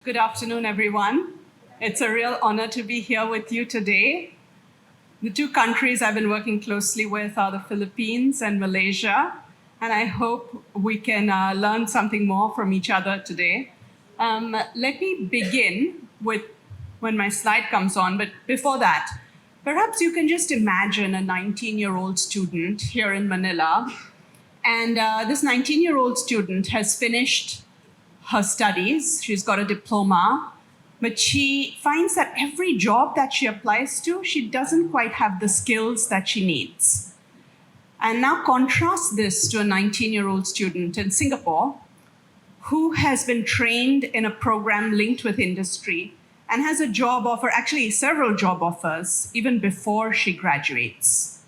Good afternoon, everyone. It's a real honor to be here with you today. The two countries I've been working closely with are the Philippines and Malaysia, and I hope we can learn something more from each other today. Let me begin with when my slide comes on, but before that, perhaps you can just imagine a 19-year-old student here in Manila, and this 19-year-old student has finished her studies. She's got a diploma, but she finds that every job that she applies to, she doesn't quite have the skills that she needs. And now contrast this to a 19-year-old student in Singapore who has been trained in a program linked with industry and has a job offer, actually several job offers, even before she graduates.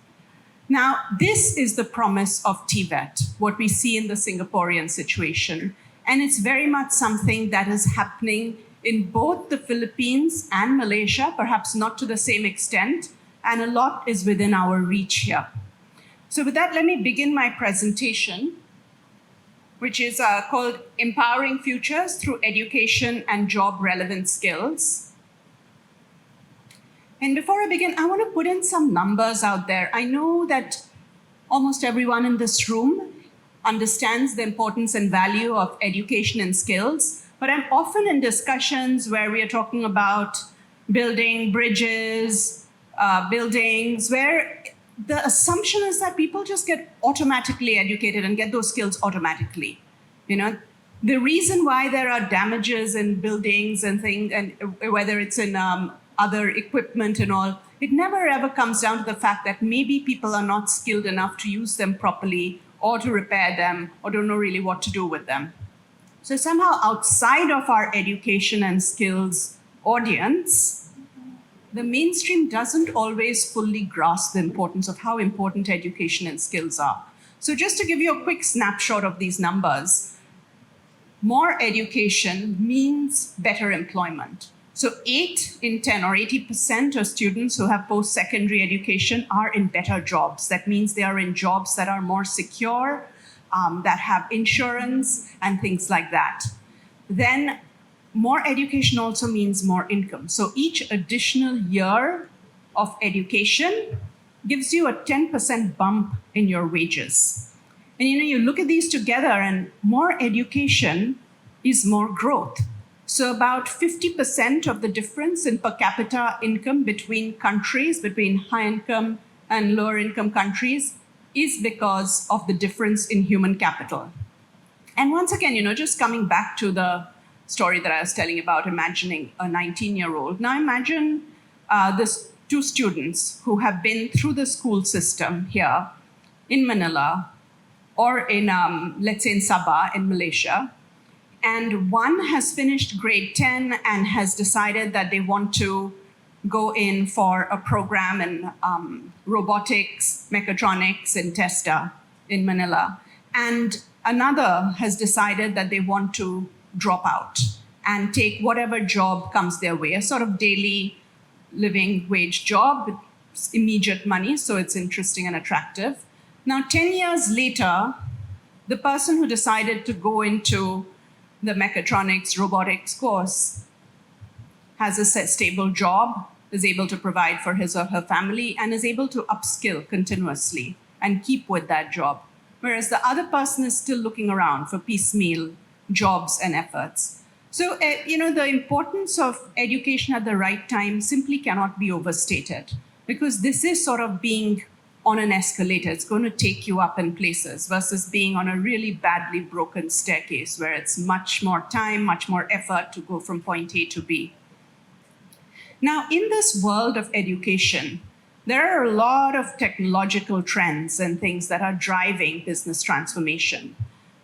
Now, this is the promise of TVET, what we see in the Singaporean situation. And it's very much something that is happening in both the Philippines and Malaysia, perhaps not to the same extent, and a lot is within our reach here. So with that, let me begin my presentation, which is called Empowering Futures Through Education and Job Relevant Skills. And before I begin, I want to put in some numbers out there. I know that almost everyone in this room understands the importance and value of education and skills, but I'm often in discussions where we are talking about building bridges, buildings, where the assumption is that people just get automatically educated and get those skills automatically. You know, the reason why there are damages in buildings and things, and whether it's in other equipment and all, it never ever comes down to the fact that maybe people are not skilled enough to use them properly or to repair them, or don't know really what to do with them. So somehow outside of our education and skills audience, the mainstream doesn't always fully grasp the importance of how important education and skills are. So just to give you a quick snapshot of these numbers, more education means better employment. So 8 in 10 or 80% of students who have post-secondary education are in better jobs. That means they are in jobs that are more secure, that have insurance and things like that. Then more education also means more income. So each additional year of education gives you a 10% bump in your wages. And you look at these together and more education is more growth. So about 50% of the difference in per capita income between countries, between high income and lower income countries, is because of the difference in human capital. And once again, just coming back to the story that I was telling about, imagining a 19-year-old. Now imagine this two students who have been through the school system here in Manila or in, let's say in Sabah in Malaysia. And one has finished grade 10 and has decided that they want to go in for a program in robotics, mechatronics, and TESDA in Manila. And another has decided that they want to drop out and take whatever job comes their way, a sort of daily living wage job with immediate money, so it's interesting and attractive. Now, 10 years later, the person who decided to go into the mechatronics, robotics course has a stable job, is able to provide for his or her family, and is able to upskill continuously and keep with that job. Whereas the other person is still looking around for piecemeal jobs and efforts. So, the importance of education at the right time simply cannot be overstated, because this is sort of being on an escalator. It's going to take you up in places versus being on a really badly broken staircase where it's much more time, much more effort to go from point A to B. Now, in this world of education, there are a lot of technological trends and things that are driving business transformation.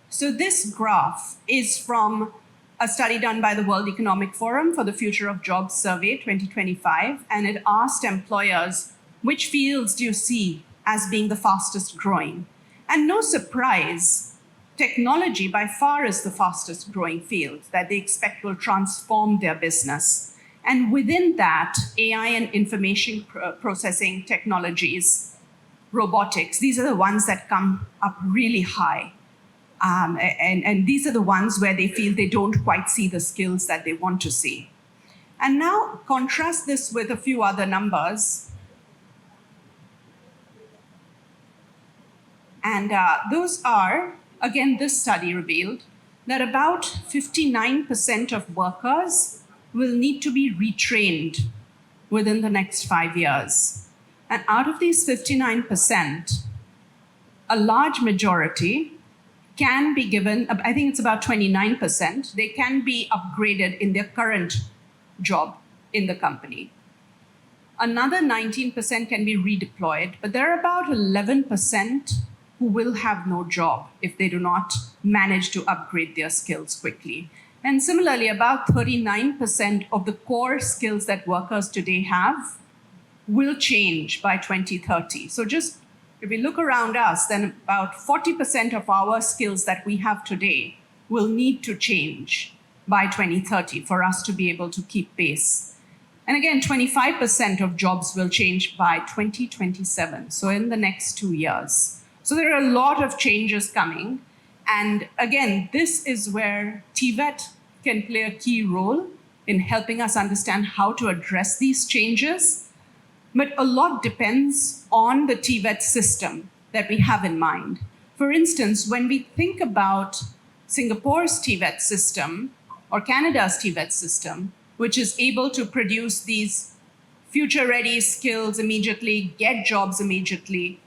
So this graph is from a study done by the World Economic Forum for the Future of Jobs Survey 2025, and it asked employers, which fields do you see as being the fastest growing? And no surprise, technology by far is the fastest growing field that they expect will transform their business. And within that, AI and information processing technologies, robotics, these are the ones that come up really high. And these are the ones where they feel they don't quite see the skills that they want to see. And now contrast this with a few other numbers. And those are, again, this study revealed that about 59% of workers will need to be retrained within the next 5 years. And out of these 59%, a large majority can be given, I think it's about 29%, they can be upgraded in their current job in the company. Another 19% can be redeployed, but there are about 11% who will have no job if they do not manage to upgrade their skills quickly. And similarly, about 39% of the core skills that workers today have will change by 2030. So just if we look around us, then about 40% of our skills that we have today will need to change by 2030 for us to be able to keep pace. And again, 25% of jobs will change by 2027, so in the next 2 years. So there are a lot of changes coming. And again, this is where TVET can play a key role in helping us understand how to address these changes. But a lot depends on the TVET system that we have in mind. For instance, when we think about Singapore's TVET system or Canada's TVET system, which is able to produce these future-ready skills immediately, get jobs immediately,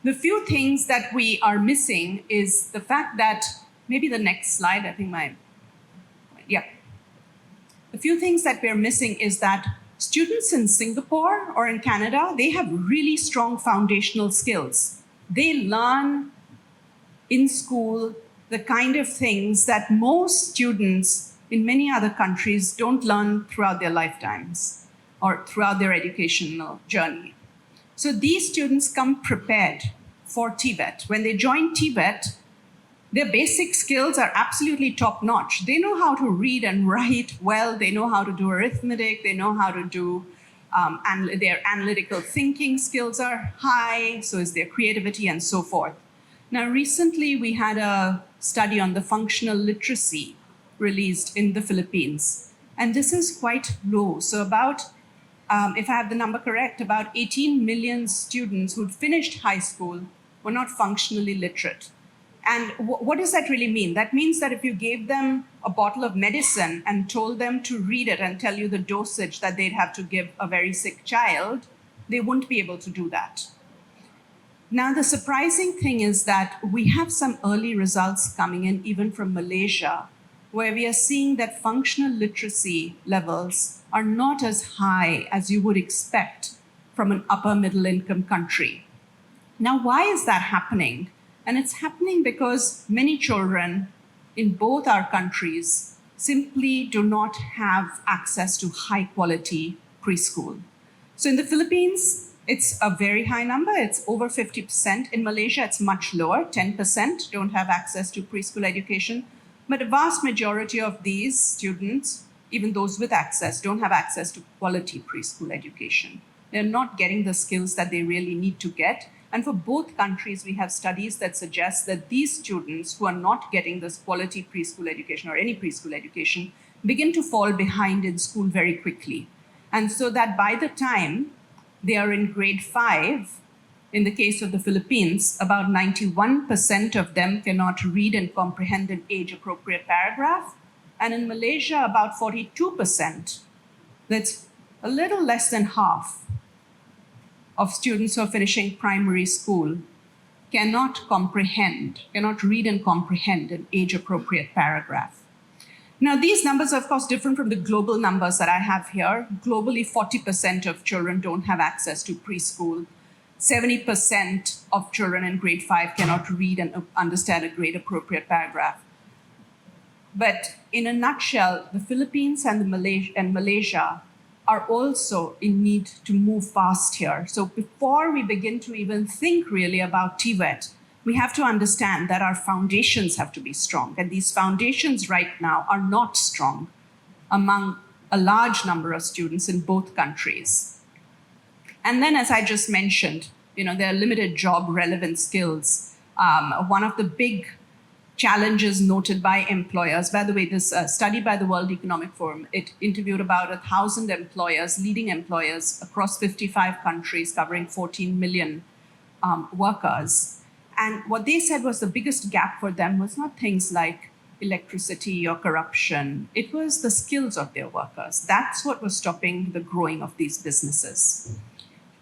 the few things that we are missing is the fact that, maybe the next slide, The few things that we're missing is that students in Singapore or in Canada, they have really strong foundational skills. They learn in school the kind of things that most students in many other countries don't learn throughout their lifetimes or throughout their educational journey. So these students come prepared for TVET. When they join TVET, their basic skills are absolutely top-notch. They know how to read and write well. They know how to do arithmetic. They know how to do, their analytical thinking skills are high, so is their creativity and so forth. Now, recently we had a study on the functional literacy released in the Philippines, and this is quite low. So about, if I have the number correct, about 18 million students who'd finished high school were not functionally literate. And what does that really mean? That means that if you gave them a bottle of medicine and told them to read it and tell you the dosage that they'd have to give a very sick child, they wouldn't be able to do that. Now, the surprising thing is that we have some early results coming in, even from Malaysia, where we are seeing that functional literacy levels are not as high as you would expect from an upper middle income country. Now, why is that happening? And it's happening because many children in both our countries simply do not have access to high quality preschool. So in the Philippines, it's a very high number. It's over 50%. In Malaysia, it's much lower. 10% don't have access to preschool education. But a vast majority of these students, even those with access, don't have access to quality preschool education. They're not getting the skills that they really need to get. And for both countries, we have studies that suggest that these students who are not getting this quality preschool education or any preschool education begin to fall behind in school very quickly. And so that by the time they are in grade 5, in the case of the Philippines, about 91% of them cannot read and comprehend an age-appropriate paragraph. And in Malaysia, about 42%. That's a little less than half of students who are finishing primary school cannot read and comprehend an age-appropriate paragraph. Now, these numbers are, of course, different from the global numbers that I have here. Globally, 40% of children don't have access to preschool. 70% of children in grade 5 cannot read and understand a grade-appropriate paragraph. But in a nutshell, the Philippines and Malaysia are also in need to move fast here. So before we begin to even think really about TVET, we have to understand that our foundations have to be strong. And these foundations right now are not strong among a large number of students in both countries. And then, as I just mentioned, there are limited job relevant skills. One of the big challenges noted by employers. By the way, this study by the World Economic Forum, it interviewed about 1,000 employers, leading employers across 55 countries, covering 14 million workers. And what they said was the biggest gap for them was not things like electricity or corruption. It was the skills of their workers. That's what was stopping the growing of these businesses.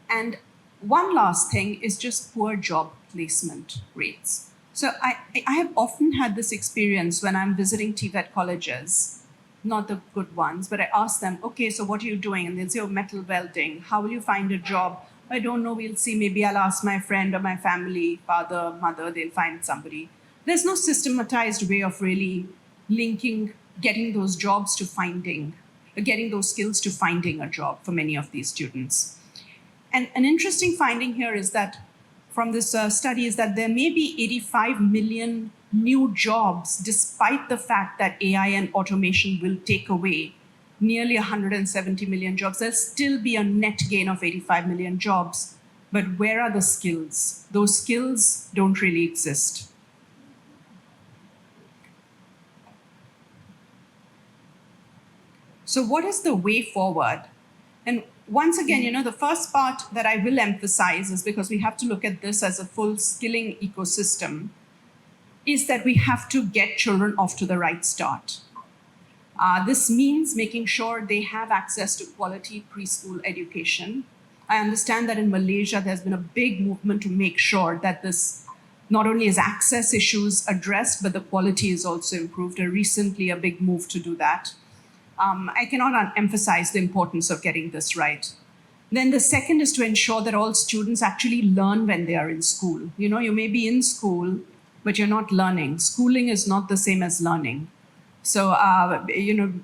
And one last thing is just poor job placement rates. So I have often had this experience when I'm visiting TVET colleges, not the good ones, but I ask them, okay, so what are you doing? And they'll say, oh, metal welding. How will you find a job? I don't know, we'll see. Maybe I'll ask my friend or my family, father, mother, they'll find somebody. There's no systematized way of really linking, getting those jobs to finding, getting those skills to finding a job for many of these students. And an interesting finding here is that from this study is that there may be 85 million new jobs, despite the fact that AI and automation will take away nearly 170 million jobs. There'll still be a net gain of 85 million jobs. But where are the skills? Those skills don't really exist. So what is the way forward? And once again, the first part that I will emphasize is, because we have to look at this as a full skilling ecosystem, is that we have to get children off to the right start. This means making sure they have access to quality preschool education. I understand that in Malaysia, there's been a big movement to make sure that this not only is access issues addressed, but the quality is also improved. Recently, a big move to do that. I cannot emphasize the importance of getting this right. Then the second is to ensure that all students actually learn when they are in school. You may be in school, but you're not learning. Schooling is not the same as learning. So,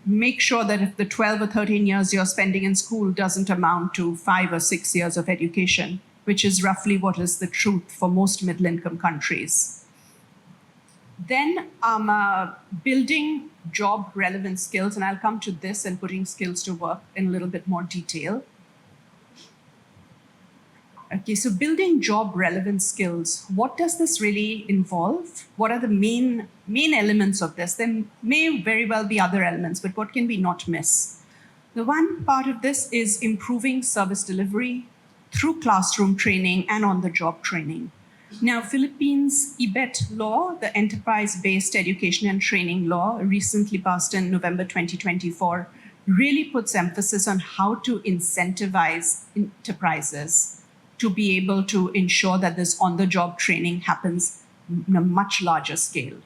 make sure that if the 12 or 13 years you're spending in school doesn't amount to 5 or 6 years of education, which is roughly what is the truth for most middle-income countries. Then building job-relevant skills, and I'll come to this and putting skills to work in a little bit more detail. Okay, so building job-relevant skills, what does this really involve? What are the main elements of this? There may very well be other elements, but what can we not miss? The one part of this is improving service delivery through classroom training and on-the-job training. Now, Philippines EBET law, the Enterprise-Based Education and Training Law, recently passed in November 2024, really puts emphasis on how to incentivize enterprises to be able to ensure that this on-the-job training happens on a much larger scale.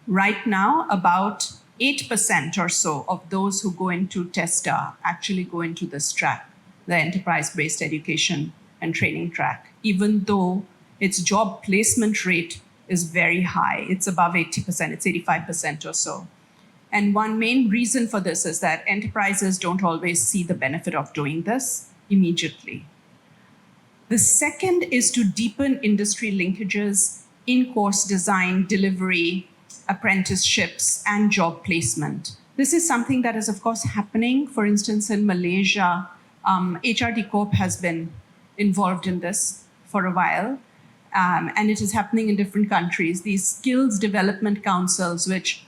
Right now, about 8% or so of those who go into TESDA actually go into this track, the Enterprise-Based Education and Training track, even though its job placement rate is very high. It's above 80%, it's 85% or so. And one main reason for this is that enterprises don't always see the benefit of doing this immediately. The second is to deepen industry linkages in course design, delivery, apprenticeships, and job placement. This is something that is, of course, happening. For instance, in Malaysia, HRD Corp has been involved in this for a while, and it is happening in different countries. These skills development councils, which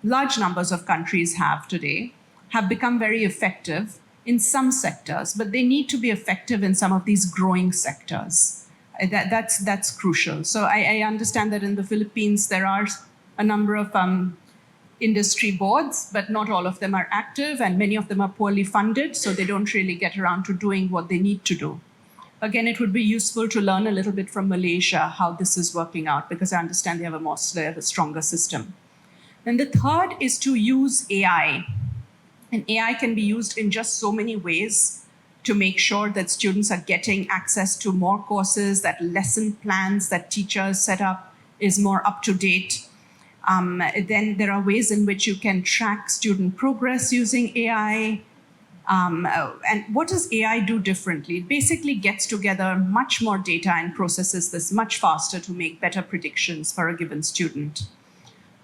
large numbers of countries have today, have become very effective in some sectors, but they need to be effective in some of these growing sectors. That's crucial. So I understand that in the Philippines, there are a number of industry boards, but not all of them are active, and many of them are poorly funded, so they don't really get around to doing what they need to do. Again, it would be useful to learn a little bit from Malaysia how this is working out, because I understand they have a stronger system. And the third is to use AI. And AI can be used in just so many ways to make sure that students are getting access to more courses, that lesson plans that teachers set up is more up to date. Then there are ways in which you can track student progress using AI. And what does AI do differently? It basically gets together much more data and processes this much faster to make better predictions for a given student.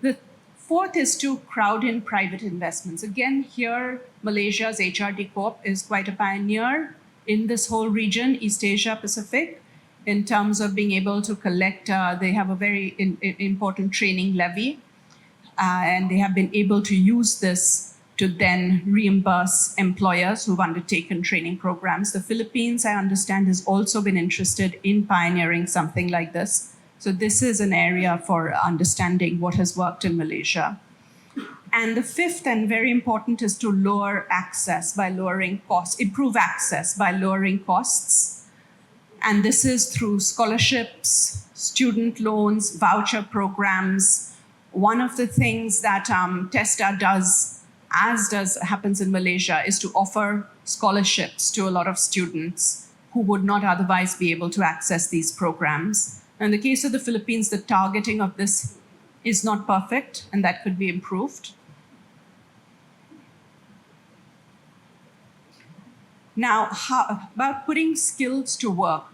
The fourth is to crowd in private investments. Again, here, Malaysia's HRD Corp is quite a pioneer in this whole region, East Asia Pacific. in terms of being able to collect. They have a very important training levy, and they have been able to use this to then reimburse employers who've undertaken training programs. The Philippines, I understand, has also been interested in pioneering something like this. So this is an area for understanding what has worked in Malaysia. And the fifth, and very important, is to lower access by lowering costs, improve access by lowering costs. And this is through scholarships, student loans, voucher programs. One of the things that TESDA does, happens in Malaysia, is to offer scholarships to a lot of students who would not otherwise be able to access these programs. In the case of the Philippines, the targeting of this is not perfect, and that could be improved. Now, how about putting skills to work?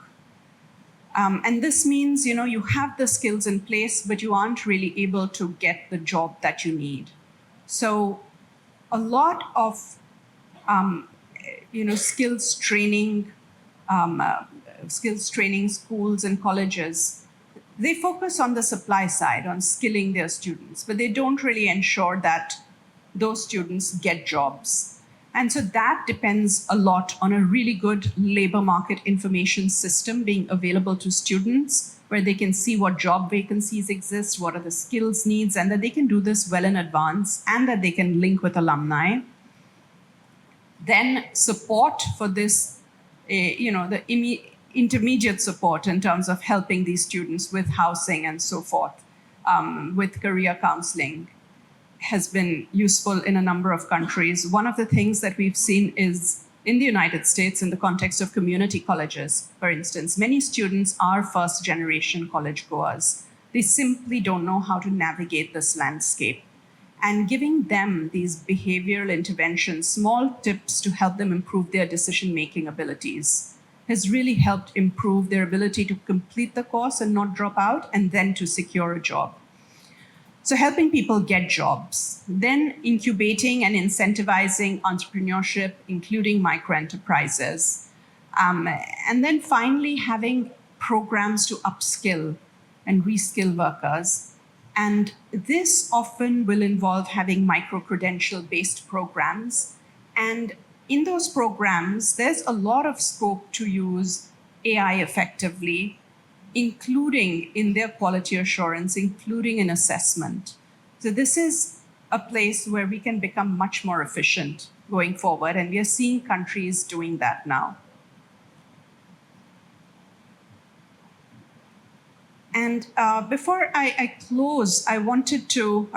And this means, you have the skills in place, but you aren't really able to get the job that you need. So a lot of, skills training schools and colleges, they focus on the supply side, on skilling their students, but they don't really ensure that those students get jobs. And so that depends a lot on a really good labor market information system being available to students, where they can see what job vacancies exist, what are the skills needs, and that they can do this well in advance, and that they can link with alumni. Then support for this, intermediate support in terms of helping these students with housing and so forth, with career counseling, has been useful in a number of countries. One of the things that we've seen is in the United States, in the context of community colleges, for instance, many students are first-generation college goers. They simply don't know how to navigate this landscape. And giving them these behavioral interventions, small tips to help them improve their decision-making abilities, has really helped improve their ability to complete the course and not drop out, and then to secure a job. So helping people get jobs, then incubating and incentivizing entrepreneurship, including microenterprises. And then finally having programs to upskill and reskill workers. And this often will involve having micro-credential-based programs. And in those programs, there's a lot of scope to use AI effectively, including in their quality assurance, including in assessment. So this is a place where we can become much more efficient going forward, and we are seeing countries doing that now. And before I close, I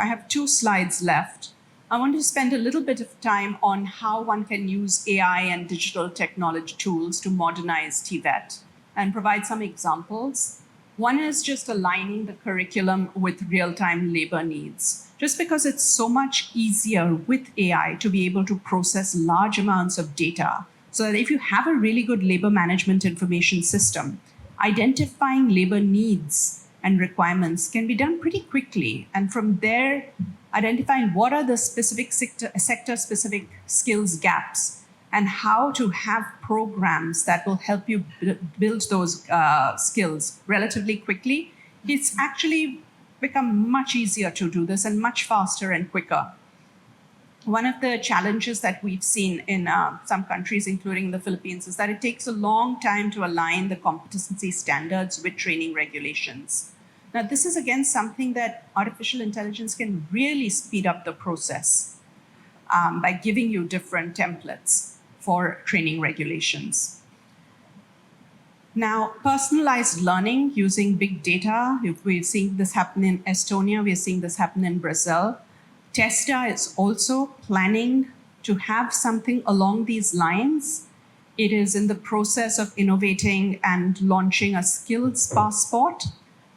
have 2 slides left. I want to spend a little bit of time on how one can use AI and digital technology tools to modernize TVET, and provide some examples. One is just aligning the curriculum with real-time labor needs. Just because it's so much easier with AI to be able to process large amounts of data, so that if you have a really good labor management information system, identifying labor needs and requirements can be done pretty quickly. And from there, identifying what are the specific sector-specific skills gaps, and how to have programs that will help you build those skills relatively quickly. It's actually become much easier to do this, and much faster and quicker. One of the challenges that we've seen in some countries, including the Philippines, is that it takes a long time to align the competency standards with training regulations. Now, this is again something that artificial intelligence can really speed up the process by giving you different templates for training regulations. Now, personalized learning using big data, we've seen this happen in Estonia, we're seeing this happen in Brazil. TESDA is also planning to have something along these lines. It is in the process of innovating and launching a skills passport.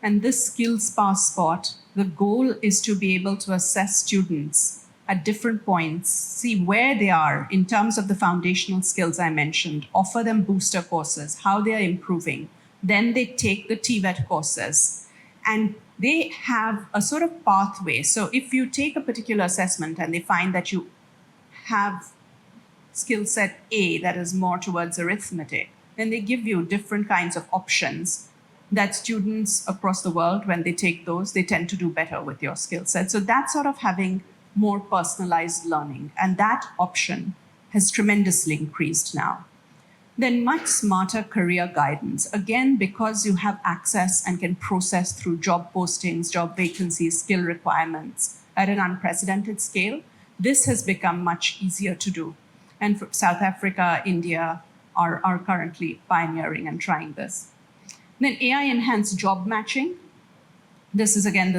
And this skills passport, the goal is to be able to assess students at different points, see where they are in terms of the foundational skills I mentioned, offer them booster courses, how they are improving. Then they take the TVET courses, and they have a sort of pathway. So if you take a particular assessment and they find that you have skill set A that is more towards arithmetic, then they give you different kinds of options that students across the world, when they take those, they tend to do better with your skill set. So that's sort of having more personalized learning. And that option has tremendously increased now. Then much smarter career guidance. Again, because you have access and can process through job postings, job vacancies, skill requirements at an unprecedented scale, this has become much easier to do. And South Africa, India are currently pioneering and trying this. Then AI-enhanced job matching. This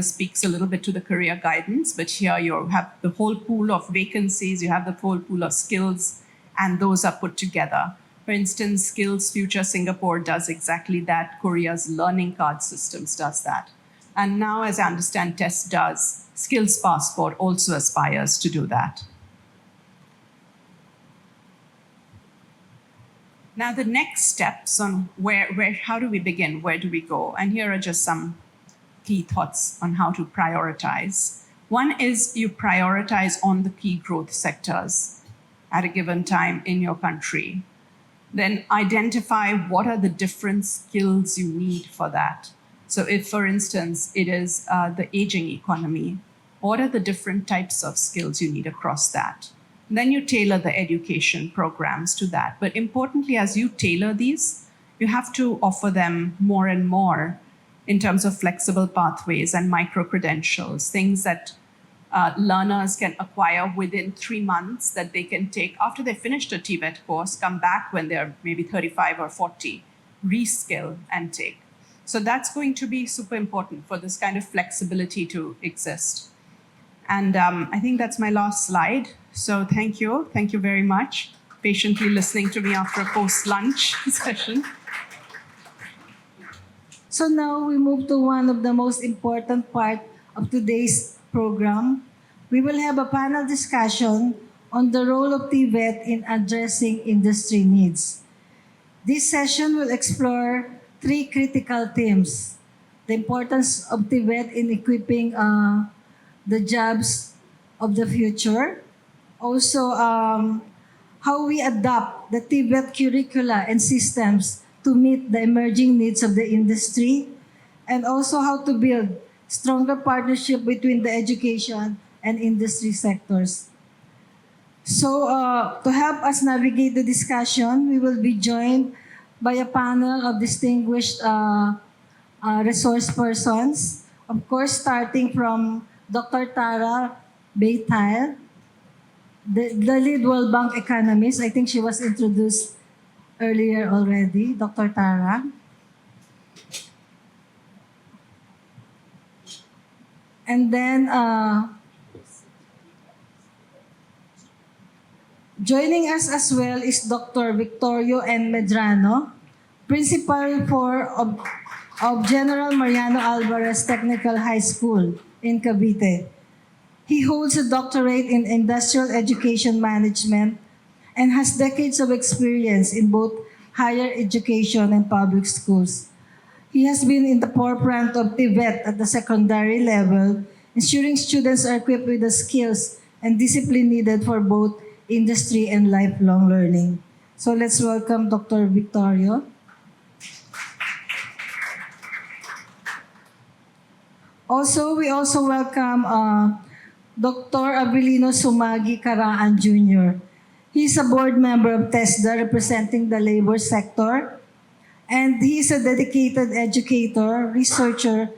speaks a little bit to the career guidance, but here you have the whole pool of vacancies, you have the whole pool of skills, and those are put together. For instance, Skills Future Singapore does exactly that. Korea's learning card systems does that. And now, as I understand, TESDA's Skills Passport also aspires to do that. Now, the next steps on how do we begin? Where do we go? And here are just some key thoughts on how to prioritize. One is you prioritize on the key growth sectors at a given time in your country. Then identify what are the different skills you need for that. So if, for instance, it is the aging economy, what are the different types of skills you need across that? Then you tailor the education programs to that. But importantly, as you tailor these, you have to offer them more and more in terms of flexible pathways and micro-credentials, things that learners can acquire within 3 months that they can take after they finished a TVET course, come back when they're maybe 35 or 40, reskill and take. So that's going to be super important for this kind of flexibility to exist. And I think that's my last slide. So thank you. Thank you very much. Patiently listening to me after a post-lunch session. So now we move to one of the most important part of today's program. We will have a panel discussion on the role of TVET in addressing industry needs. This session will explore 3 critical themes: the importance of TVET in equipping the jobs of the future, also how we adapt the TVET curricula and systems to meet the emerging needs of the industry, and also how to build stronger partnership between the education and industry sectors. So to help us navigate the discussion, we will be joined by a panel of distinguished resource persons. Of course, starting from Dr. Tara Béteille, the lead World Bank economist. I think she was introduced earlier already, Dr. Tara. And then joining us as well is Dr. Victorio and Medrano, Principal of General Mariano Alvarez Technical High School in Cavite. He holds a doctorate in industrial education management and has decades of experience in both higher education and public schools. He has been in the forefront of TVET at the secondary level, ensuring students are equipped with the skills and discipline needed for both industry and lifelong learning. So let's welcome Dr. Victorio. We also welcome Dr. Avelino Sumagui Caraan Jr. He's a board member of TESDA representing the labor sector, and he's a dedicated educator, researcher,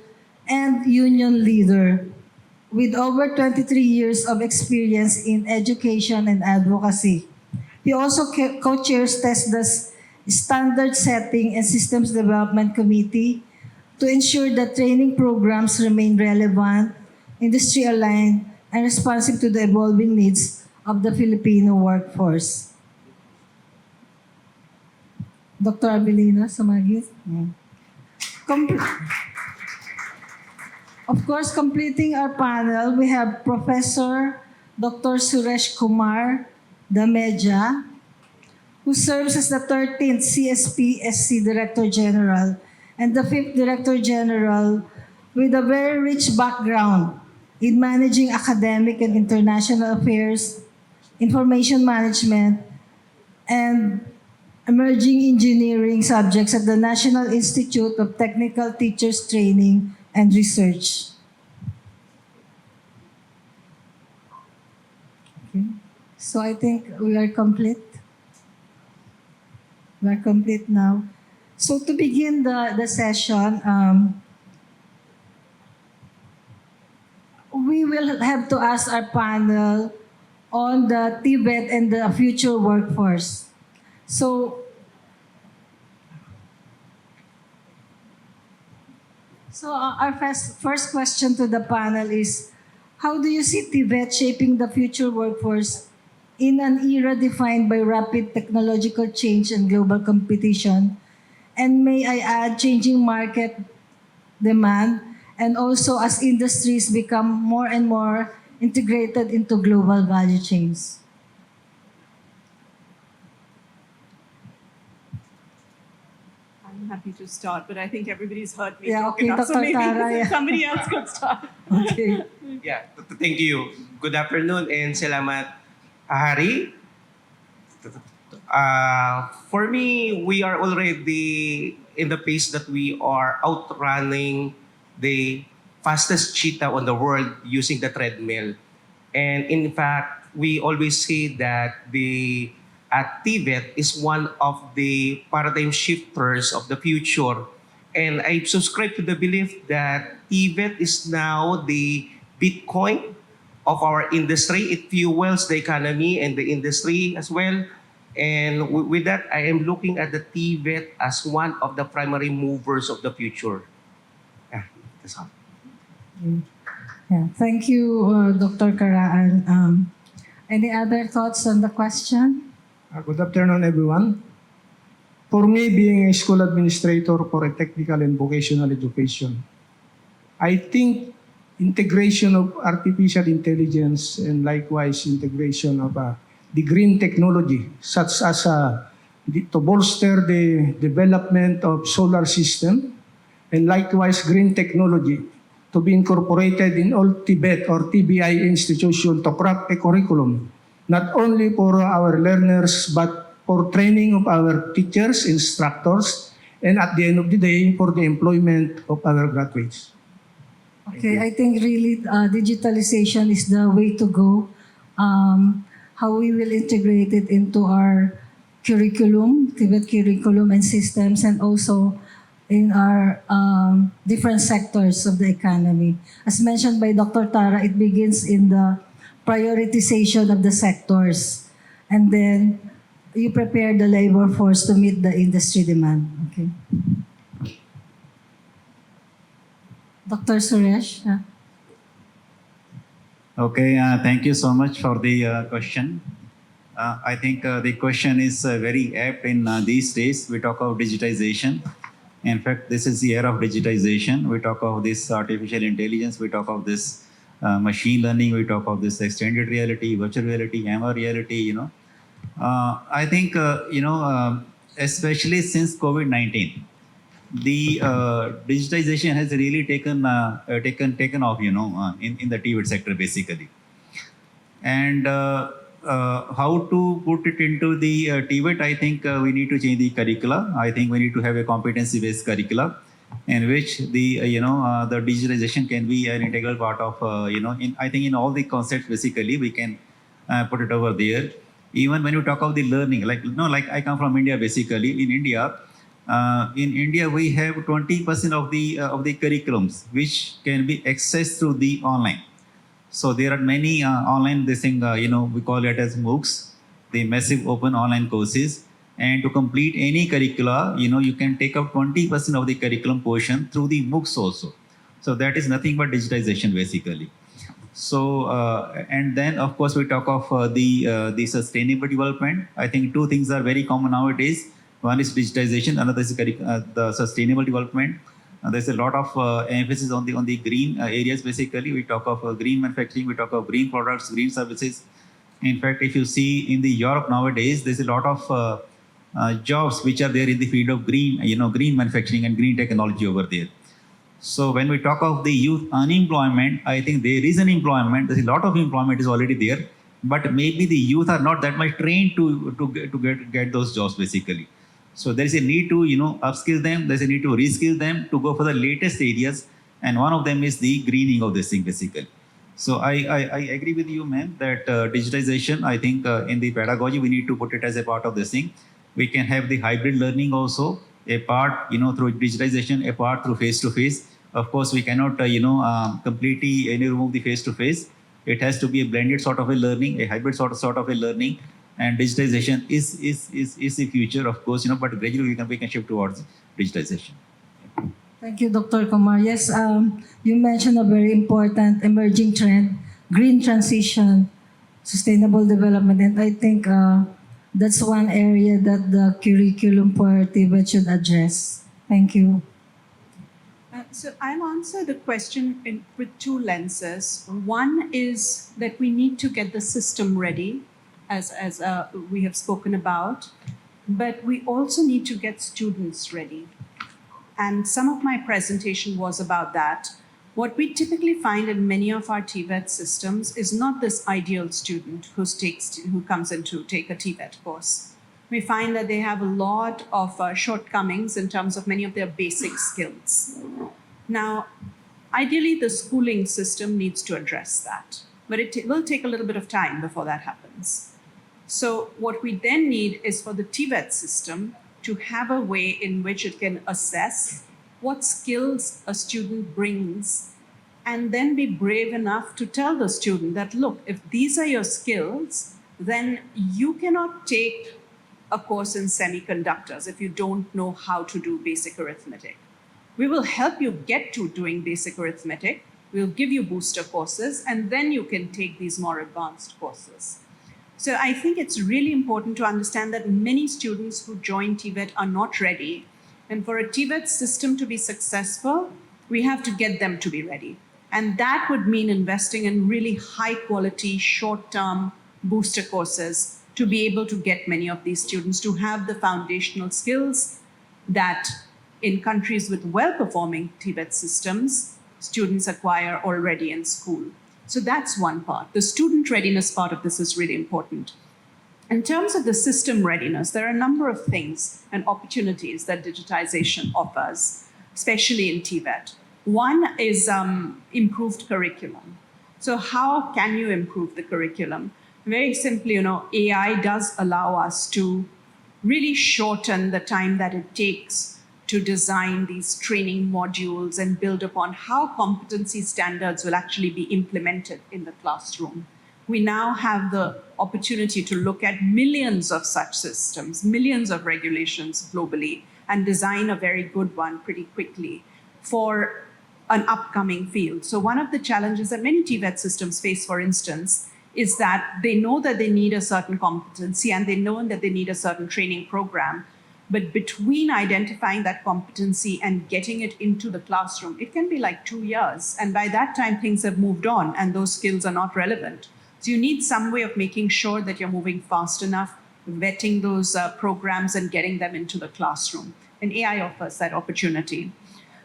and union leader with over 23 years of experience in education and advocacy. He also co-chairs TESDA's Standard Setting and Systems Development Committee to ensure that training programs remain relevant, industry-aligned, and responsive to the evolving needs of the Filipino workforce. Dr. Avelino Sumagui. Of course, completing our panel, we have Professor Dr. Suresh Kumar, Dhameja, who serves as the 13th CSP-SC Director General and the 5th Director General with a very rich background in managing academic and international affairs, information management, and emerging engineering subjects at the National Institute of Technical Teachers Training and Research. Okay. So I think we are complete. We are complete now. So to begin the session, we will have to ask our panel on the TVET and the future workforce. So our first question to the panel is, how do you see TVET shaping the future workforce in an era defined by rapid technological change and global competition? And may I add, changing market demand, and also as industries become more and more integrated into global value chains? I'm happy to start, but I think everybody's heard me Yeah, talk okay, enough, so Dr. maybe Tara, yeah. somebody else could start. Okay. Yeah, thank you. Good afternoon and salamat, Hari. For me, we are already in the pace that we are outrunning the fastest cheetah on the world using the treadmill. And in fact, we always say that the TVET is one of the paradigm shifters of the future. And I subscribe to the belief that TVET is now the Bitcoin of our industry. It fuels the economy and the industry as well. And with that, I am looking at the TVET as one of the primary movers of the future. Yeah, that's all. Yeah, thank you, Dr. Caraan. Any other thoughts on the question? Good afternoon, everyone. For me, being a school administrator for a technical and vocational education, I think integration of artificial intelligence and likewise integration of the green technology, such as to bolster the development of solar system, and likewise green technology to be incorporated in all TVET or TBI institution to craft a curriculum, not only for our learners, but for training of our teachers, instructors, and at the end of the day, for the employment of our graduates. Okay, I think really digitalization is the way to go. How we will integrate it into our curriculum, TVET curriculum and systems, and also in our different sectors of the economy. As mentioned by Dr. Tara, it begins in the prioritization of the sectors, and then you prepare the labor force to meet the industry demand. Okay. Dr. Suresh? Okay, thank you so much for the question. I think the question is very apt in these days. We talk of digitization. In fact, this is the era of digitization. We talk of this artificial intelligence. We talk of this machine learning. We talk of this extended reality, virtual reality, MR reality, I think, especially since COVID-19, the digitization has really taken off, in the TVET sector basically. And how to put it into the TVET, I think we need to change the curricula. I think we need to have a competency-based curricula in which the the digitalization can be an integral part of I think in all the concepts basically we can put it over there. Even when you talk of the learning, like I come from India basically. In India, we have 20% of the curriculums which can be accessed through the online. So there are many online, we call it as MOOCs, the massive open online courses. And to complete any curricula, you can take up 20% of the curriculum portion through the MOOCs also. So that is nothing but digitization basically. So, and then of course we talk of the sustainable development. I think two things are very common nowadays. One is digitization, another is the sustainable development. There's a lot of emphasis on the green areas. Basically, we talk of green manufacturing, we talk of green products, green services. In fact, if you see in the Europe nowadays, there's a lot of jobs which are there in the field of green, green manufacturing and green technology over there. So when we talk of the youth unemployment, I think there is an employment. There's a lot of employment is already there, but maybe the youth are not that much trained to get those jobs basically. So there is a need to, upskill them. There's a need to reskill them to go for the latest areas. And one of them is the greening of this thing, basically. So I agree with you, ma'am, that digitization, I think in the pedagogy, we need to put it as a part of this thing. We can have the hybrid learning also, a part, through digitization, a part through face-to-face. Of course, we cannot, completely remove the face-to-face. It has to be a blended sort of a learning, a hybrid sort of a learning. And digitization is the future, of course, but gradually we can shift towards digitization. Thank you, Dr. Kumar. Yes, you mentioned a very important emerging trend, green transition, sustainable development, and I think that's one area that the curriculum for TVET should address. Thank you. So I'll answer the question with two lenses. One is that we need to get the system ready, as we have spoken about, but we also need to get students ready. And some of my presentation was about that. What we typically find in many of our TVET systems is not this ideal student who comes in to take a TVET course. We find that they have a lot of shortcomings in terms of many of their basic skills. Now, ideally, the schooling system needs to address that, but it will take a little bit of time before that happens. So what we then need is for the TVET system to have a way in which it can assess what skills a student brings and then be brave enough to tell the student that, look, if these are your skills, then you cannot take a course in semiconductors if you don't know how to do basic arithmetic. We will help you get to doing basic arithmetic. We'll give you booster courses, and then you can take these more advanced courses. So I think it's really important to understand that many students who join TVET are not ready. And for a TVET system to be successful, we have to get them to be ready. And that would mean investing in really high quality, short-term booster courses to be able to get many of these students to have the foundational skills that in countries with well-performing TVET systems, students acquire already in school. So that's one part. The student readiness part of this is really important. In terms of the system readiness, there are a number of things and opportunities that digitization offers, especially in TVET. One is improved curriculum. So how can you improve the curriculum? Very simply, AI does allow us to really shorten the time that it takes to design these training modules and build upon how competency standards will actually be implemented in the classroom. We now have the opportunity to look at millions of such systems, millions of regulations globally, and design a very good one pretty quickly for an upcoming field. So one of the challenges that many TVET systems face, for instance, is that they know that they need a certain competency and they know that they need a certain training program. But between identifying that competency and getting it into the classroom, it can be like 2 years. And by that time, things have moved on and those skills are not relevant. So you need some way of making sure that you're moving fast enough, vetting those programs and getting them into the classroom. And AI offers that opportunity.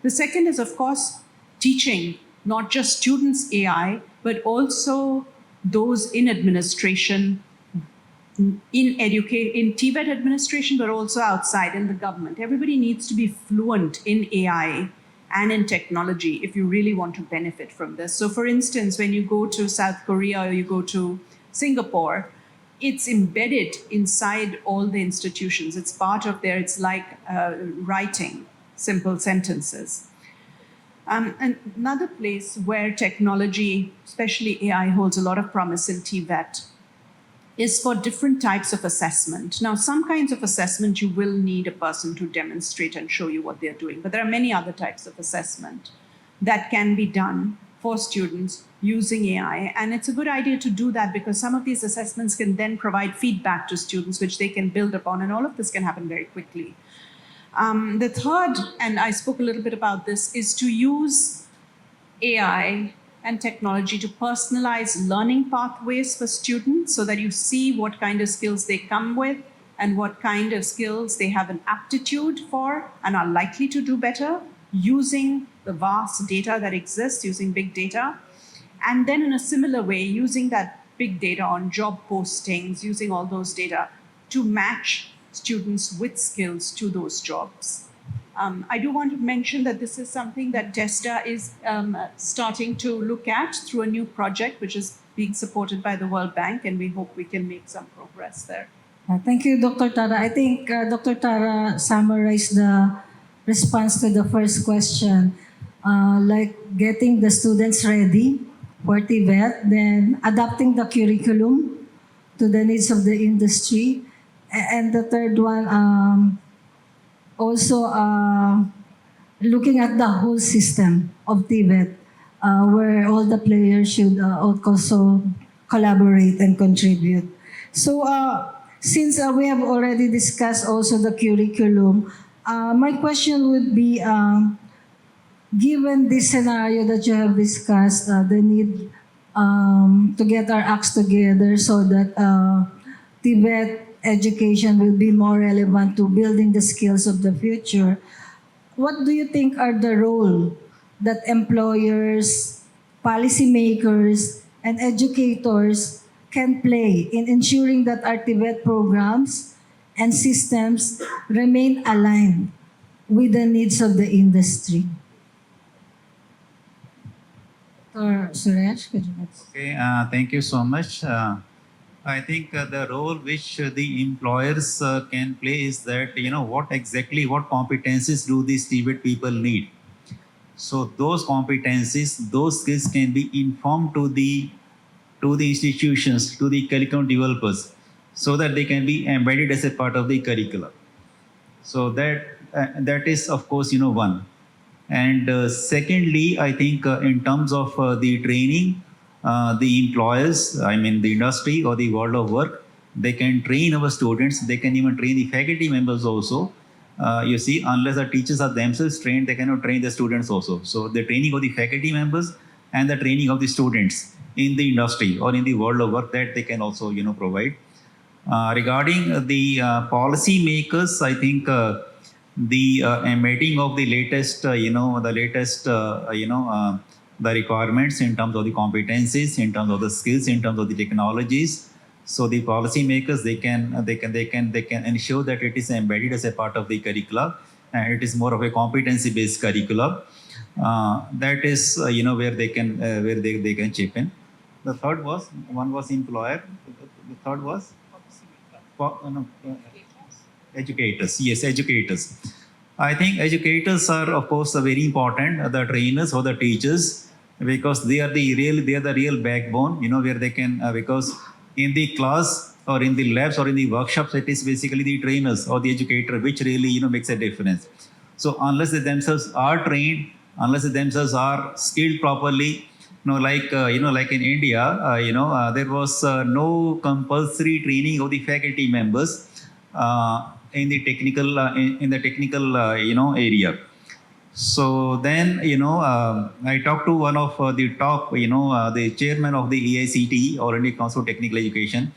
The second is, of course, teaching not just students AI, but also those in administration, in TVET administration, but also outside in the government. Everybody needs to be fluent in AI and in technology if you really want to benefit from this. So for instance, when you go to South Korea or you go to Singapore, it's embedded inside all the institutions. It's part of there. It's like writing simple sentences. And another place where technology, especially AI, holds a lot of promise in TVET is for different types of assessment. Now, some kinds of assessment, you will need a person to demonstrate and show you what they're doing, but there are many other types of assessment that can be done for students using AI. And it's a good idea to do that because some of these assessments can then provide feedback to students, which they can build upon, and all of this can happen very quickly. The third, and I spoke a little bit about this, is to use AI and technology to personalize learning pathways for students so that you see what kind of skills they come with and what kind of skills they have an aptitude for and are likely to do better using the vast data that exists, using big data. And then in a similar way, using that big data on job postings, using all those data to match students with skills to those jobs. I do want to mention that this is something that TESDA is starting to look at through a new project, which is being supported by the World Bank, and we hope we can make some progress there. Thank you, Dr. Tara. I think Dr. Tara summarized the response to the first question, like getting the students ready for TVET, then adapting the curriculum to the needs of the industry, and the third one, also looking at the whole system of TVET, where all the players should also collaborate and contribute. So since we have already discussed also the curriculum, my question would be, given this scenario that you have discussed, the need to get our acts together so that TVET education will be more relevant to building the skills of the future, what do you think are the role that employers, policymakers, and educators can play in ensuring that our TVET programs and systems remain aligned with the needs of the industry? Dr. Suresh, could you please? Okay, thank you so much. I think the role which the employers can play is that, what competencies do these TVET people need? So those competencies, those skills can be informed to the institutions, to the curriculum developers, so that they can be embedded as a part of the curriculum. So that is, of course, one. And secondly, I think in terms of the training, the employers, I mean the industry or the world of work, they can train our students. They can even train the faculty members also. You see, unless the teachers are themselves trained, they cannot train the students also. So the training of the faculty members and the training of the students in the industry or in the world of work, that they can also provide. Regarding the policy makers, I think the embedding of the latest the requirements in terms of the competencies, in terms of the skills, in terms of the technologies. So the policy makers, they can ensure that it is embedded as a part of the curricula, and it is more of a competency based curriculum. That is where they can chip in. The third was, one was employer, the third was educators. Yes, educators. I think educators are, of course, very important. The trainers or the teachers, because they are the real backbone. Where they can because in the class or in the labs or in the workshops, it is basically the trainers or the educator which really makes a difference. So unless they themselves are trained, unless they themselves are skilled properly, like in India, there was no compulsory training of the faculty members in the technical area. So then I talked to one of the top the chairman of the EICT, or Indian Council of Technical Education,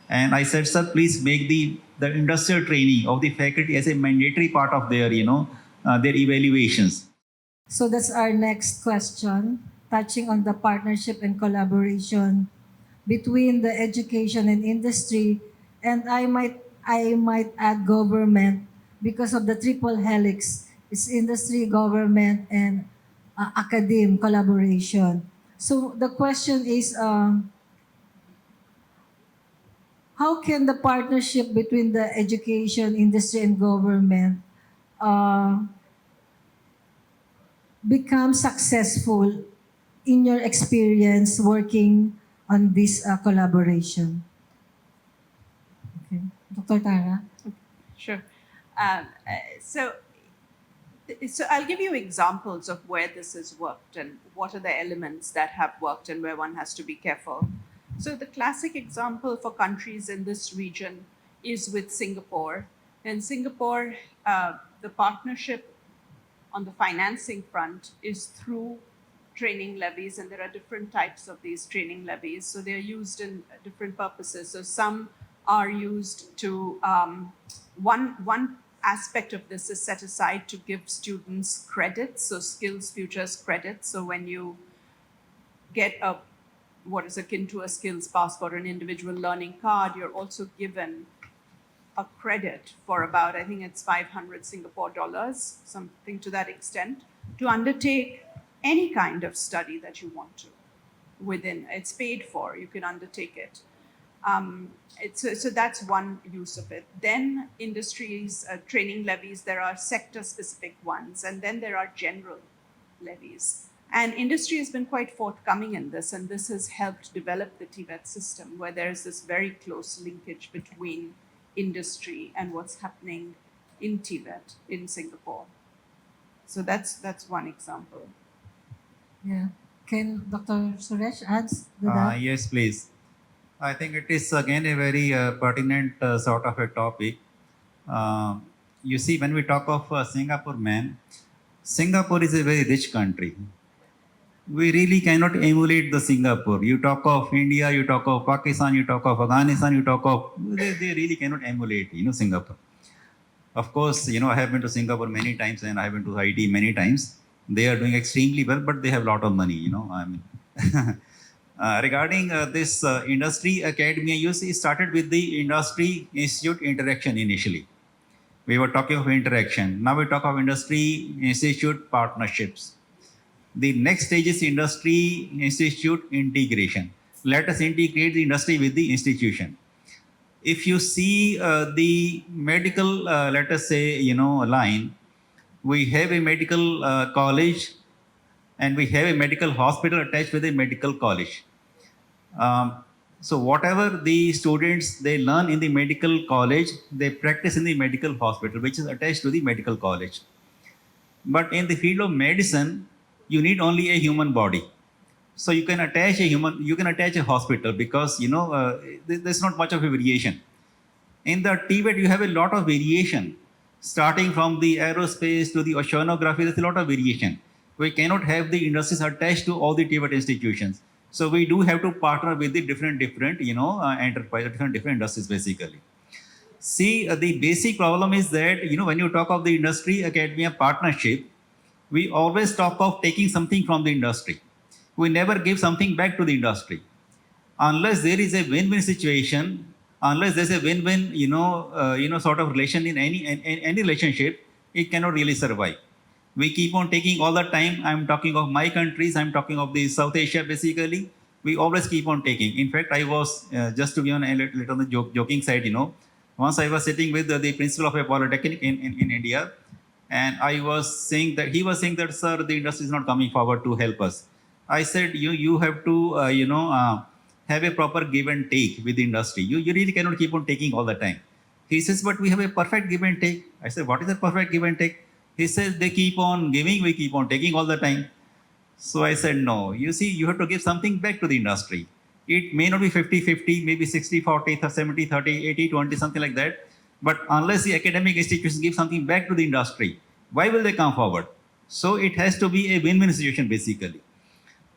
and I said, sir, please make the industrial training of the faculty as a mandatory part of their their evaluations. So that's our next question, touching on the partnership and collaboration between the education and industry, and I might add government, because of the triple helix. It's industry, government, and academe collaboration. So the question is, how can the partnership between the education, industry, and government become successful in your experience working on this collaboration? Okay. Dr. Tara? Sure. So I'll give you examples of where this has worked and what are the elements that have worked and where one has to be careful. So the classic example for countries in this region is with Singapore. In Singapore, the partnership on the financing front is through training levies, and there are different types of these training levies. So they're used in different purposes. So some are used to, one aspect of this is set aside to give students credits, so skills futures credits. So when you get what is akin to a skills passport or an individual learning card, you're also given a credit for about, I think it's 500 Singapore dollars, something to that extent, to undertake any kind of study that you want to within. It's paid for, you can undertake it. So that's one use of it. Then industries, training levies, there are sector-specific ones, and then there are general levies. And industry has been quite forthcoming in this, and this has helped develop the TVET system, where there is this very close linkage between industry and what's happening in TVET in Singapore. So that's one example. Yeah. Can Dr. Suresh add to that? Yes, please. I think it is again a very pertinent sort of a topic. You see, when we talk of Singapore, man, Singapore is a very rich country. We really cannot emulate the Singapore. You talk of India, you talk of Pakistan, you talk of Afghanistan, you talk of, they really cannot emulate, Singapore. Of course, I have been to Singapore many times and I have been to IT many times. They are doing extremely well, but they have a lot of money, I mean. Regarding this industry academia, you see, started with the industry institute interaction initially. We were talking of interaction. Now we talk of industry institute partnerships. The next stage is industry institute integration. Let us integrate the industry with the institution. If you see the medical, let us say, line, we have a medical college and we have a medical hospital attached with a medical college. So whatever the students, they learn in the medical college, they practice in the medical hospital, which is attached to the medical college. But in the field of medicine, you need only a human body. So you can attach a hospital because, there's not much of a variation. In the TVET, you have a lot of variation. Starting from the aerospace to the oceanography, there's a lot of variation. We cannot have the industries attached to all the TVET institutions. So we do have to partner with the different enterprise, different industries basically. See, the basic problem is that, when you talk of the industry academia partnership, we always talk of taking something from the industry. We never give something back to the industry. Unless there is a win-win situation, unless there's a win-win, sort of relation in any relationship, it cannot really survive. We keep on taking all the time. I'm talking of my countries. I'm talking of the South Asia, basically. We always keep on taking. In fact, I was, just to be on a little on the joking side, once I was sitting with the principal of a polytechnic in India, and he was saying that, sir, the industry is not coming forward to help us. I said, you have to, have a proper give and take with the industry. You really cannot keep on taking all the time. He says, but we have a perfect give and take. I said, what is a perfect give and take? He says, they keep on giving, we keep on taking all the time. So I said, no, you see, you have to give something back to the industry. It may not be 50-50, maybe 60-40, 70-30, 80-20, something like that. But unless the academic institutions give something back to the industry, why will they come forward? So it has to be a win-win situation, basically.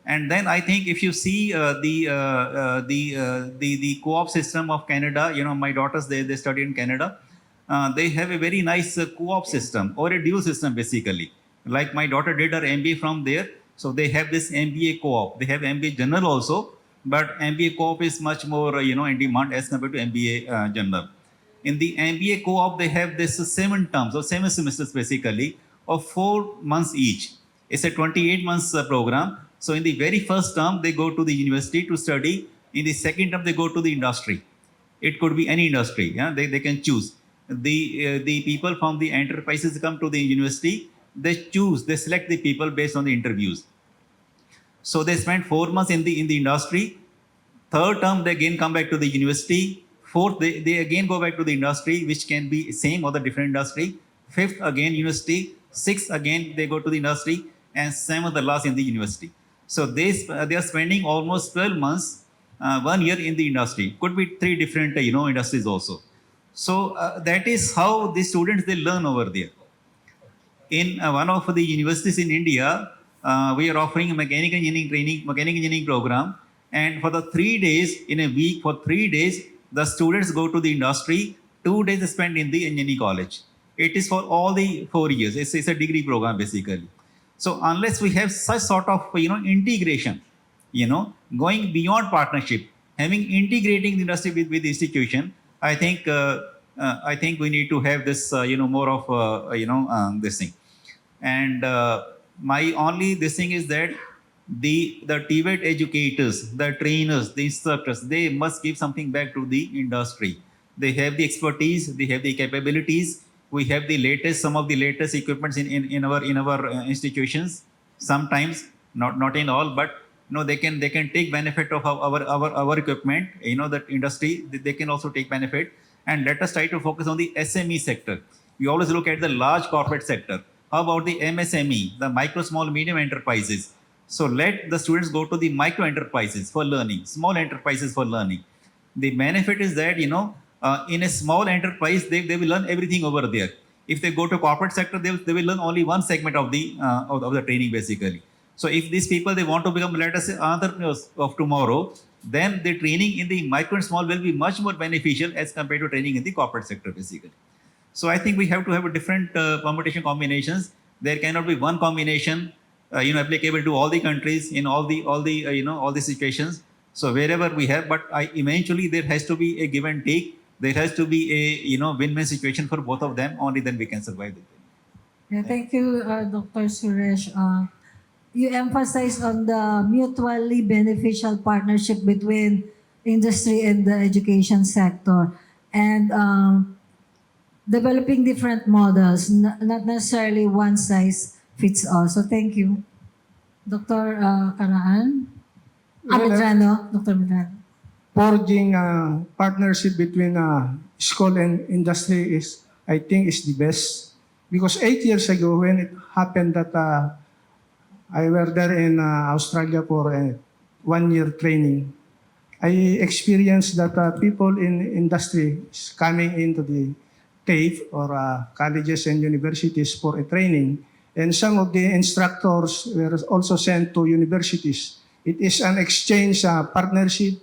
And then I think if you see the co-op system of Canada, my daughters, they study in Canada. They have a very nice co-op system or a dual system, basically. Like my daughter did her MBA from there. So they have this MBA co-op. They have MBA general also, but MBA co-op is much more, in demand as compared to MBA general. In the MBA co-op, they have this 7 terms or 7 semesters, basically, of 4 months each. It's a 28 months program. So in the very first term, they go to the university to study. In the second term, they go to the industry. It could be any industry. Yeah? They can choose. The people from the enterprises come to the university. They select the people based on the interviews. So they spend 4 months in the industry. Third term, they again come back to the university. Fourth, they again go back to the industry, which can be same or the different industry. Fifth, again university. Sixth, again they go to the industry. And seventh, the last in the university. So they are spending almost 12 months, 1 year in the industry. Could be 3 different industries also. So that is how the students, they learn over there. In one of the universities in India, we are offering a mechanical engineering program. And for the 3 days in a week, for 3 days, the students go to the industry. 2 days they spend in the engineering college. It is for all the 4 years. It's a degree program, basically. So unless we have such sort of, integration, going beyond partnership, integrating the industry with the institution, I think I think we need to have this, more of, this thing. And my only this thing is that the TVET educators, the trainers, the instructors, they must give something back to the industry. They have the expertise, they have the capabilities. We have some of the latest equipments in our institutions. Sometimes, not in all, but they can take benefit of our equipment. That industry, they can also take benefit. And let us try to focus on the SME sector. We always look at the large corporate sector. How about the MSME, the micro, small, medium enterprises? So let the students go to the micro enterprises for learning, small enterprises for learning. The benefit is that, in a small enterprise, they will learn everything over there. If they go to corporate sector, they will learn only one segment of the training basically. So if these people, they want to become, let us say, entrepreneurs of tomorrow, then the training in the micro and small will be much more beneficial as compared to training in the corporate sector basically. So I think we have to have a different permutation combinations. There cannot be one combination, applicable to all the countries in all the situations. So wherever we have, but eventually there has to be a give and take. There has to be a win-win situation for both of them. Only then we can survive it. Yeah, thank you, Dr. Suresh. You emphasize on the mutually beneficial partnership between industry and the education sector, and developing different models, not necessarily one size fits all. So thank you. Dr. Caraan? Medrano, Dr. Medrano. Forging a partnership between school and industry I think, is the best. Because 8 years ago, when it happened that I were there in Australia for a 1-year training, I experienced that people in industry is coming into the TAFE or colleges and universities for a training. And some of the instructors were also sent to universities. It is an exchange partnership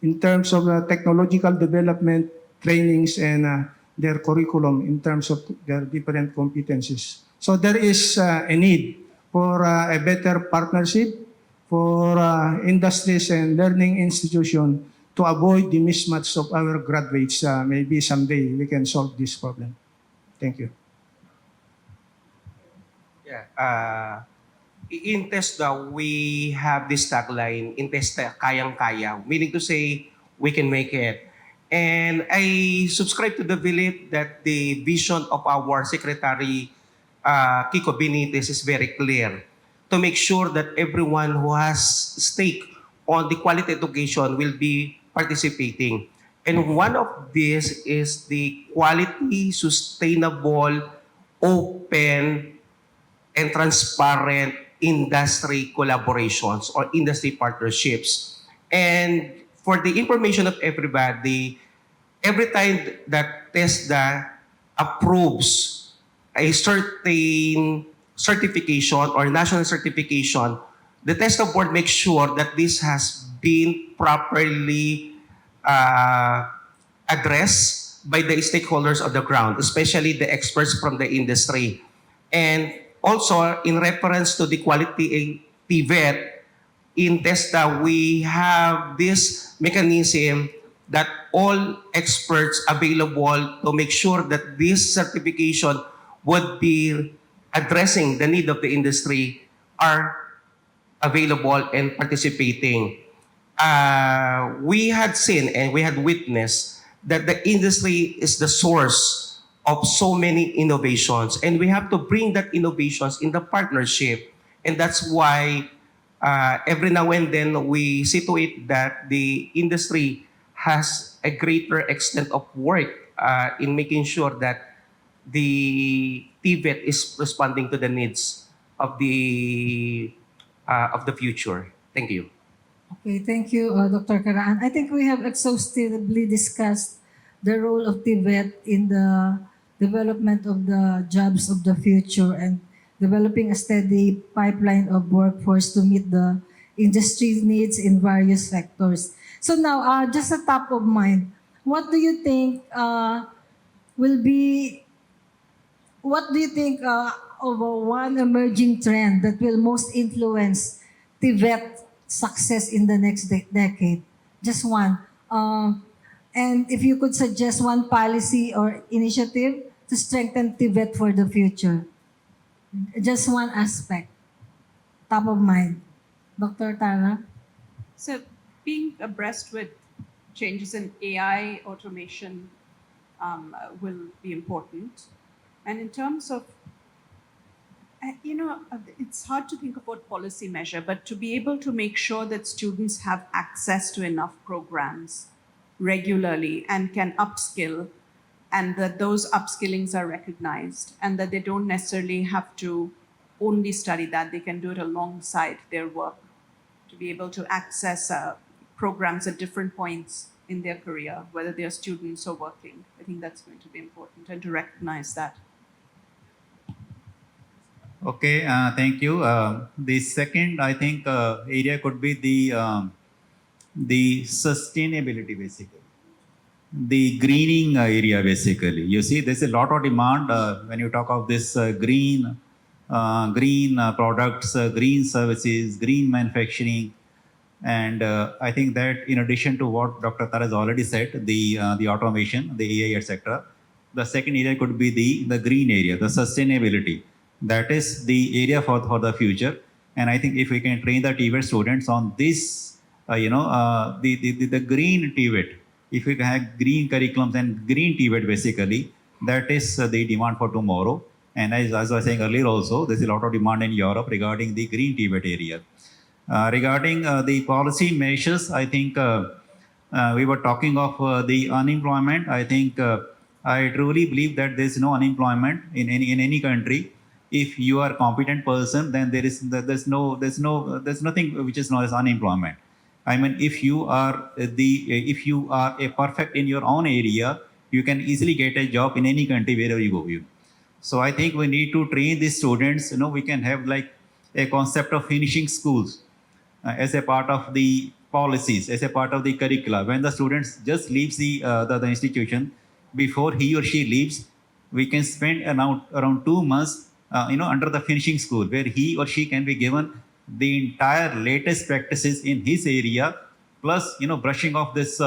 in terms of technological development, trainings, and their curriculum in terms of their different competencies. So there is a need for a better partnership for industries and learning institutions to avoid the mismatch of our graduates. Maybe someday we can solve this problem. Thank you. Yeah. In TESDA, we have this tagline, in TESDA, kayang-kaya, meaning to say, we can make it. And I subscribe to the belief that the vision of our Secretary, Kiko Benitez, is very clear to make sure that everyone who has stake on the quality education will be participating. And one of these is the quality, sustainable, open, and transparent industry collaborations or industry partnerships. And for the information of everybody, every time that TESDA approves a certain certification or national certification, the TESDA board makes sure that this has been properly addressed by the stakeholders on the ground, especially the experts from the industry. And also, in reference to the quality TVET, in TESDA, we have this mechanism that all experts available to make sure that this certification would be addressing the need of the industry are available and participating. We had seen and we had witnessed that the industry is the source of so many innovations, and we have to bring that innovations in the partnership. And that's why every now and then we see to it that the industry has a greater extent of work in making sure that the TVET is responding to the needs of the future. Thank you. Okay, thank you, Dr. Caraan. I think we have exhaustively discussed the role of TVET in the development of the jobs of the future and developing a steady pipeline of workforce to meet the industry needs in various sectors. So now, just a top of mind, what do you think of one emerging trend that will most influence TVET success in the next decade? Just one. And if you could suggest one policy or initiative to strengthen TVET for the future. Just one aspect, top of mind. Dr. Tara? So, being abreast with changes in AI automation will be important. And in terms of, it's hard to think about policy measure, but to be able to make sure that students have access to enough programs regularly and can upskill, and that those upskillings are recognized, and that they don't necessarily have to only study that, they can do it alongside their work, to be able to access programs at different points in their career, whether they're students or working. I think that's going to be important, and to recognize that. Okay, thank you. The second, I think, area could be the sustainability, basically. The greening area, basically. You see, there's a lot of demand when you talk of this green products, green services, green manufacturing. And I think that in addition to what Dr. Tara has already said, the automation, the AI, etc., the second area could be the green area, the sustainability. That is the area for the future. And I think if we can train the TVET students on this, the green TVET, if we can have green curriculums and green TVET, basically, that is the demand for tomorrow. And as I was saying earlier also, there's a lot of demand in Europe regarding the green TVET area. Regarding the policy measures, I think we were talking of the unemployment. I think I truly believe that there's no unemployment in any country. If you are a competent person, then there's nothing which is known as unemployment. I mean, if you are a perfect in your own area, you can easily get a job in any country wherever you go. So I think we need to train these students. We can have like a concept of finishing schools as a part of the policies, as a part of the curricula. When the students just leaves the institution, before he or she leaves, we can spend around 2 months, under the finishing school, where he or she can be given the entire latest practices in his area, plus, brushing off this, we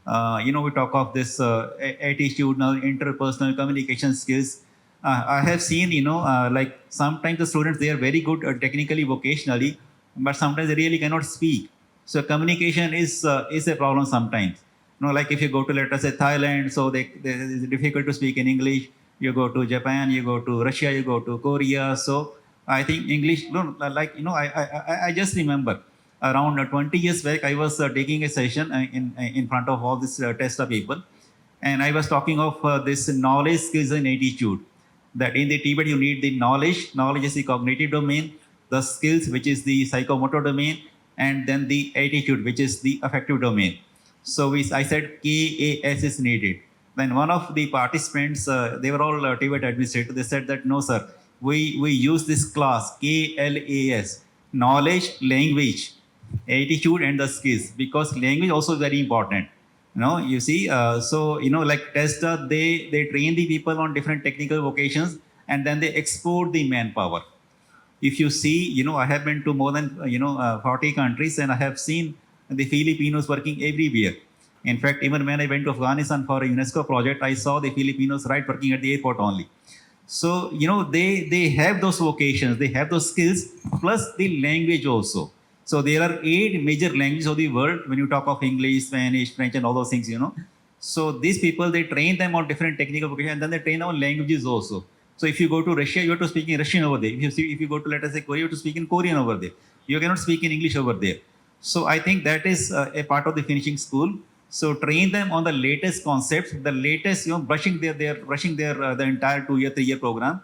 talk of this attitudinal, interpersonal communication skills. I have seen, like sometimes the students, they are very good technically, vocationally, but sometimes they really cannot speak. So communication is a problem sometimes. Like if you go to, let us say, Thailand, so it's difficult to speak in English. You go to Japan, you go to Russia, you go to Korea. So I think English, I just remember around 20 years back, I was taking a session in front of all these TESDA people. And I was talking of this knowledge, skills, and attitude. That in the TVET, you need the knowledge. Knowledge is the cognitive domain, the skills, which is the psychomotor domain, and then the attitude, which is the affective domain. So I said KAS is needed. Then one of the participants, they were all TVET administrators, they said that, no, sir, we use this class, KLAS, knowledge, language, attitude, and the skills, because language also is very important. You see, like TESDA, they train the people on different technical vocations, and then they export the manpower. If you see, I have been to more than 40 countries, and I have seen the Filipinos working everywhere. In fact, even when I went to Afghanistan for a UNESCO project, I saw the Filipinos working at the airport only. So they have those vocations, they have those skills, plus the language also. So there are 8 major languages of the world when you talk of English, Spanish, French, and all those things. So these people, they train them on different technical vocations, and then they train on languages also. So if you go to Russia, you have to speak in Russian over there. If you go to, let us say, Korea, you have to speak in Korean over there. You cannot speak in English over there. So I think that is a part of the finishing school. So train them on the latest concepts, the latest, brushing their the entire 2-year, 3-year program,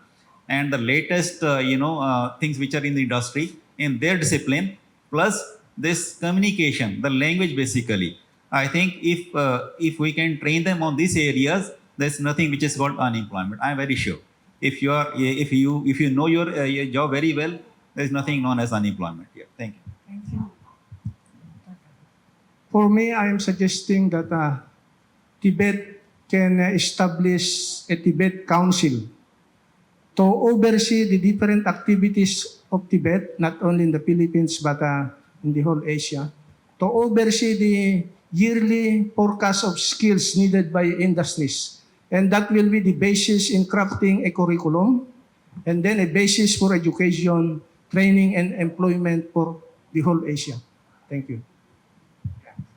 and the latest, things which are in the industry, in their discipline, plus this communication, the language, basically. I think if we can train them on these areas, there's nothing which is called unemployment. I'm very sure. If you know your job very well, there's nothing known as unemployment here. Thank you. Thank you. For me, I am suggesting that TVET can establish a TVET council to oversee the different activities of TVET, not only in the Philippines, but in the whole Asia, to oversee the yearly forecast of skills needed by industries. And that will be the basis in crafting a curriculum and then a basis for education, training, and employment for the whole Asia. Thank you.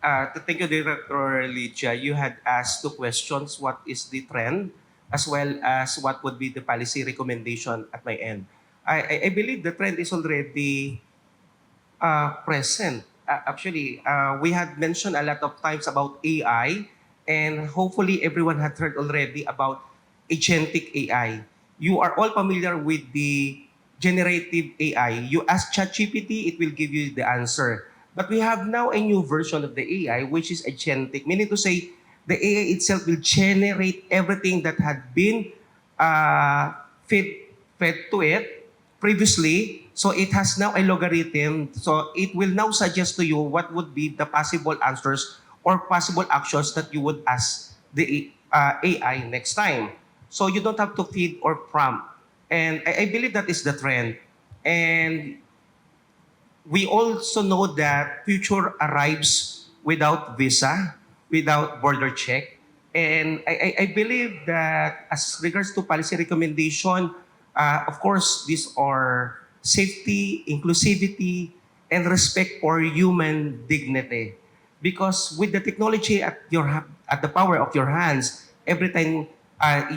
Thank you, Director Lydia. You had asked two questions. What is the trend, as well as what would be the policy recommendation at my end? I believe the trend is already present. Actually, we had mentioned a lot of times about AI, and hopefully everyone had heard already about agentic AI. You are all familiar with the generative AI. You ask ChatGPT, it will give you the answer. But we have now a new version of the AI, which is agentic, meaning to say the AI itself will generate everything that had been fed to it previously. So it has now a logarithm. So it will now suggest to you what would be the possible answers or possible actions that you would ask the AI next time. So you don't have to feed or prompt. And I believe that is the trend. And we also know that future arrives without visa, without border check. And I believe that as regards to policy recommendation, of course, these are safety, inclusivity, and respect for human dignity. Because with the technology at at the power of your hands, every time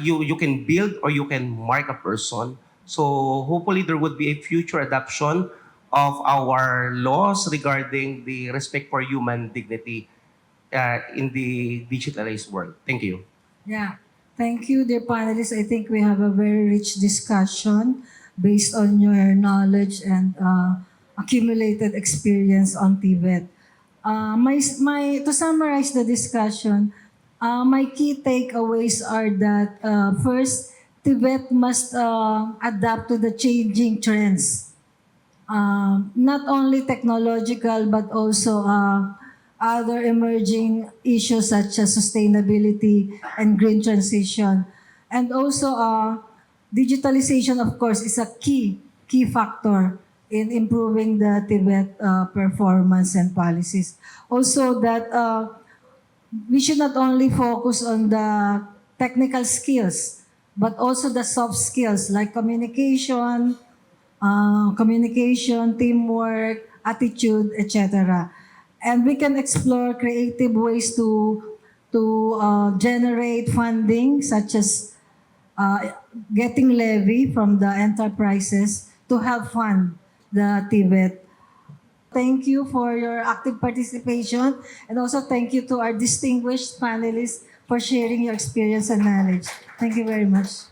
you can build or you can mark a person. So hopefully there would be a future adoption of our laws regarding the respect for human dignity in the digitalized world. Thank you. Yeah. Thank you, dear panelists. I think we have a very rich discussion based on your knowledge and accumulated experience on TVET. To summarize the discussion, my key takeaways are that first, TVET must adapt to the changing trends, not only technological but also other emerging issues such as sustainability and green transition. And also digitalization, of course, is a key factor in improving the TVET performance and policies. Also that we should not only focus on the technical skills, but also the soft skills like communication, teamwork, attitude, etc. And we can explore creative ways to generate funding, such as getting levy from the enterprises to help fund the TVET. Thank you for your active participation, and also thank you to our distinguished panelists for sharing your experience and knowledge. Thank you very much.